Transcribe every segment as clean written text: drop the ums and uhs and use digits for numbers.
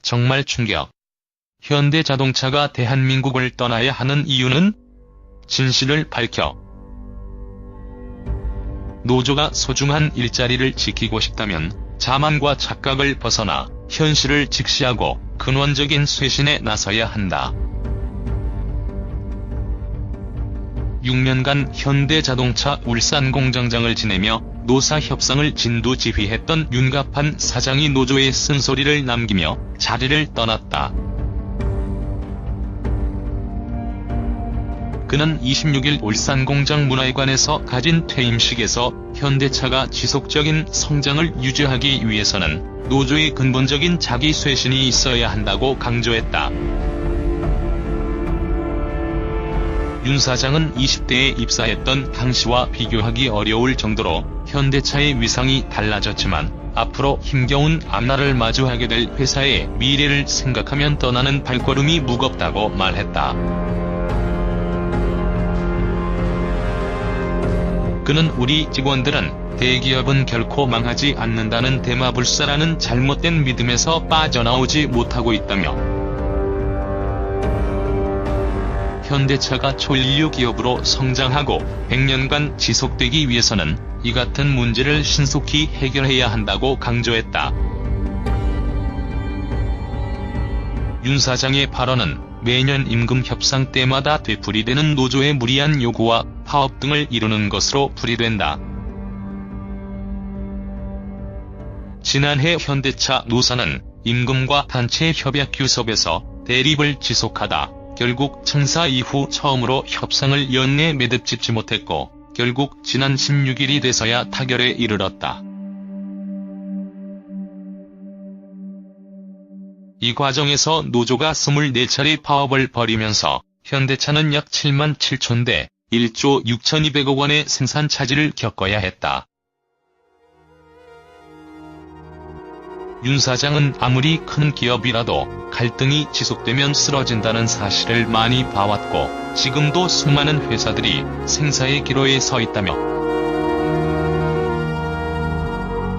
정말 충격. 현대자동차가 대한민국을 떠나야 하는 이유는? 진실을 밝혀. 노조가 소중한 일자리를 지키고 싶다면 자만과 착각을 벗어나 현실을 직시하고 근원적인 쇄신에 나서야 한다. 6년간 현대자동차 울산 공장장을 지내며 노사 협상을 진두지휘했던 윤갑한 사장이 노조의 쓴소리를 남기며 자리를 떠났다. 그는 26일 울산공장문화회관에서 가진 퇴임식에서 현대차가 지속적인 성장을 유지하기 위해서는 노조의 근본적인 자기 쇄신이 있어야 한다고 강조했다. 윤 사장은 20대에 입사했던 당시와 비교하기 어려울 정도로 현대차의 위상이 달라졌지만 앞으로 힘겨운 앞날을 마주하게 될 회사의 미래를 생각하면 떠나는 발걸음이 무겁다고 말했다. 그는 우리 직원들은 대기업은 결코 망하지 않는다는 대마불사라는 잘못된 믿음에서 빠져나오지 못하고 있다며 현대차가 초인류 기업으로 성장하고 100년간 지속되기 위해서는 이 같은 문제를 신속히 해결해야 한다고 강조했다. 윤 사장의 발언은 매년 임금 협상 때마다 되풀이되는 노조의 무리한 요구와 파업 등을 이루는 것으로 풀이된다. 지난해 현대차 노사는 임금과 단체 협약 규섭에서 대립을 지속하다 결국 청사 이후 처음으로 협상을 연내 매듭짓지 못했고 결국 지난 16일이 돼서야 타결에 이르렀다. 이 과정에서 노조가 24차례 파업을 벌이면서 현대차는 약 7만 7천 대 1조 6,200억 원의 생산 차질을 겪어야 했다. 윤 사장은 아무리 큰 기업이라도 갈등이 지속되면 쓰러진다는 사실을 많이 봐왔고 지금도 수많은 회사들이 생사의 기로에 서 있다며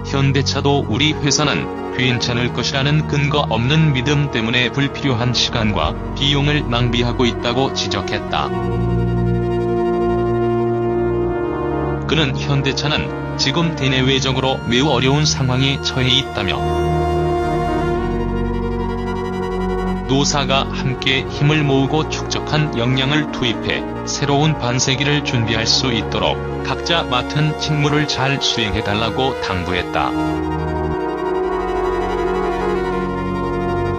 현대차도 우리 회사는 괜찮을 것이라는 근거 없는 믿음 때문에 불필요한 시간과 비용을 낭비하고 있다고 지적했다. 그는 현대차는 지금 대내외적으로 매우 어려운 상황에 처해 있다며 노사가 함께 힘을 모으고 축적한 역량을 투입해 새로운 반세기를 준비할 수 있도록 각자 맡은 직무를 잘 수행해달라고 당부했다.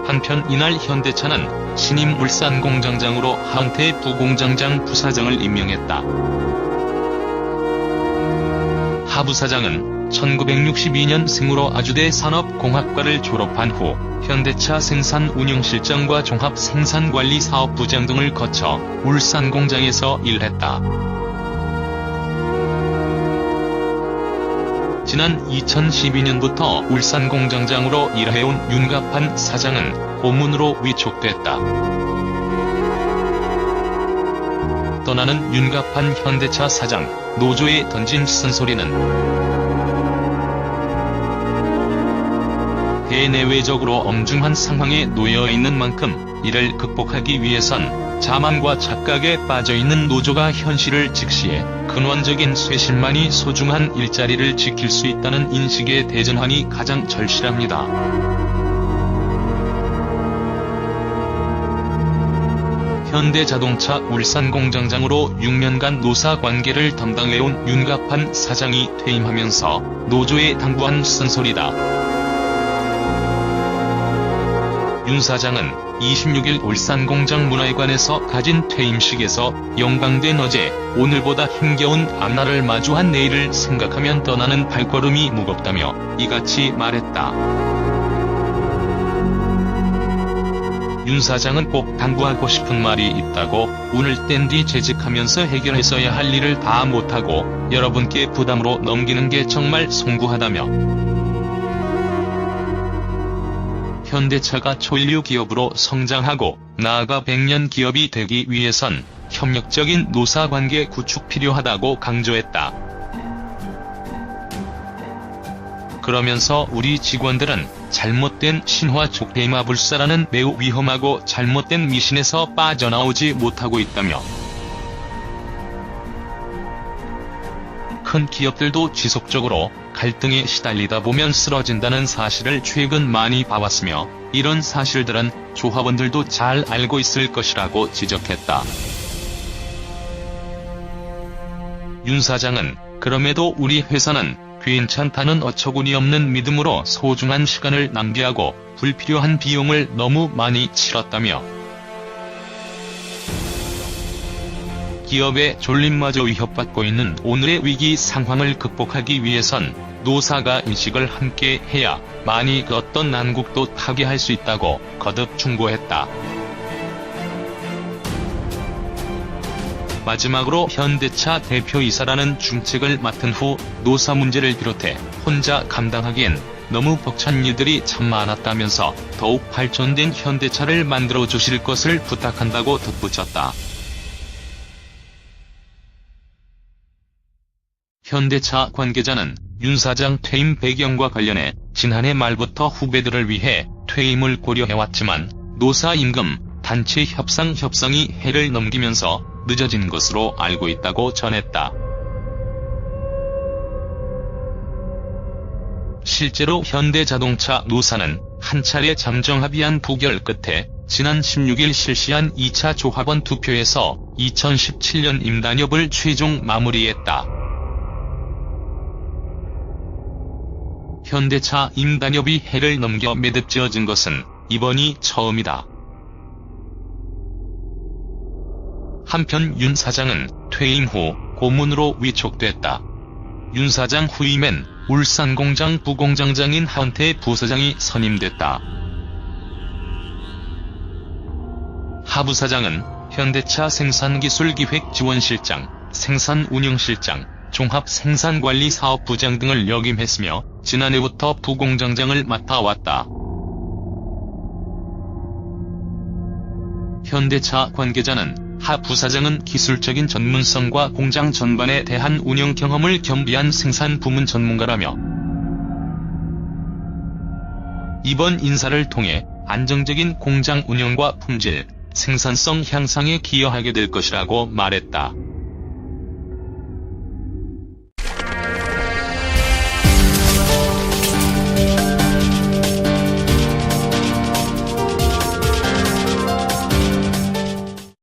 한편 이날 현대차는 신임 울산공장장으로 하은태 부공장장 부사장을 임명했다. 하 부사장은 1962년생으로 아주대 산업공학과를 졸업한 후 현대차 생산운영실장과 종합생산관리사업부장 등을 거쳐 울산공장에서 일했다. 지난 2012년부터 울산공장장으로 일해온 윤갑한 사장은 고문으로 위촉됐다. 떠나는 윤갑한 현대차 사장, 노조에 던진 쓴소리는 대내외적으로 엄중한 상황에 놓여있는 만큼 이를 극복하기 위해선 자만과 착각에 빠져있는 노조가 현실을 직시해 근원적인 쇄신만이 소중한 일자리를 지킬 수 있다는 인식의 대전환이 가장 절실합니다. 현대자동차 울산공장장으로 6년간 노사관계를 담당해온 윤갑한 사장이 퇴임하면서 노조에 당부한 쓴소리다. 윤 사장은 26일 울산공장문화회관에서 가진 퇴임식에서 영광된 어제, 오늘보다 힘겨운 앞날을 마주한 내일을 생각하면 떠나는 발걸음이 무겁다며 이같이 말했다. 윤 사장은 꼭 당부하고 싶은 말이 있다고 운을 뗀 뒤 재직하면서 해결했어야 할 일을 다 못하고 여러분께 부담으로 넘기는 게 정말 송구하다며 현대차가 초인류 기업으로 성장하고 나아가 100년 기업이 되기 위해선 협력적인 노사관계 구축 필요하다고 강조했다. 그러면서 우리 직원들은 잘못된 신화촉 대마불사라는 매우 위험하고 잘못된 미신에서 빠져나오지 못하고 있다며, 큰 기업들도 지속적으로 갈등에 시달리다 보면 쓰러진다는 사실을 최근 많이 봐왔으며, 이런 사실들은 조합원들도 잘 알고 있을 것이라고 지적했다. 윤 사장은 그럼에도 우리 회사는 괜찮다는 어처구니없는 믿음으로 소중한 시간을 낭비하고 불필요한 비용을 너무 많이 치렀다며, 기업의 존립마저 위협받고 있는 오늘의 위기 상황을 극복하기 위해선 노사가 인식을 함께 해야 만이 그 어떤 난국도 타개할 수 있다고 거듭 충고했다. 마지막으로 현대차 대표이사라는 중책을 맡은 후 노사 문제를 비롯해 혼자 감당하기엔 너무 벅찬 일들이 참 많았다면서 더욱 발전된 현대차를 만들어 주실 것을 부탁한다고 덧붙였다. 현대차 관계자는 윤 사장 퇴임 배경과 관련해 지난해 말부터 후배들을 위해 퇴임을 고려해왔지만 노사 임금, 단체 협상이 해를 넘기면서 늦어진 것으로 알고 있다고 전했다. 실제로 현대자동차 노사는 한 차례 잠정합의안 부결 끝에 지난 16일 실시한 2차 조합원 투표에서 2017년 임단협을 최종 마무리했다. 현대차 임단협이 해를 넘겨 매듭지어진 것은 이번이 처음이다. 한편 윤 사장은 퇴임 후 고문으로 위촉됐다. 윤 사장 후임엔 울산공장 부공장장인 하은태 부사장이 선임됐다. 하 부사장은 현대차 생산기술기획지원실장, 생산운영실장, 종합생산관리사업부장 등을 역임했으며 지난해부터 부공장장을 맡아왔다. 현대차 관계자는 하 부사장은 기술적인 전문성과 공장 전반에 대한 운영 경험을 겸비한 생산 부문 전문가라며, 이번 인사를 통해 안정적인 공장 운영과 품질, 생산성 향상에 기여하게 될 것이라고 말했다.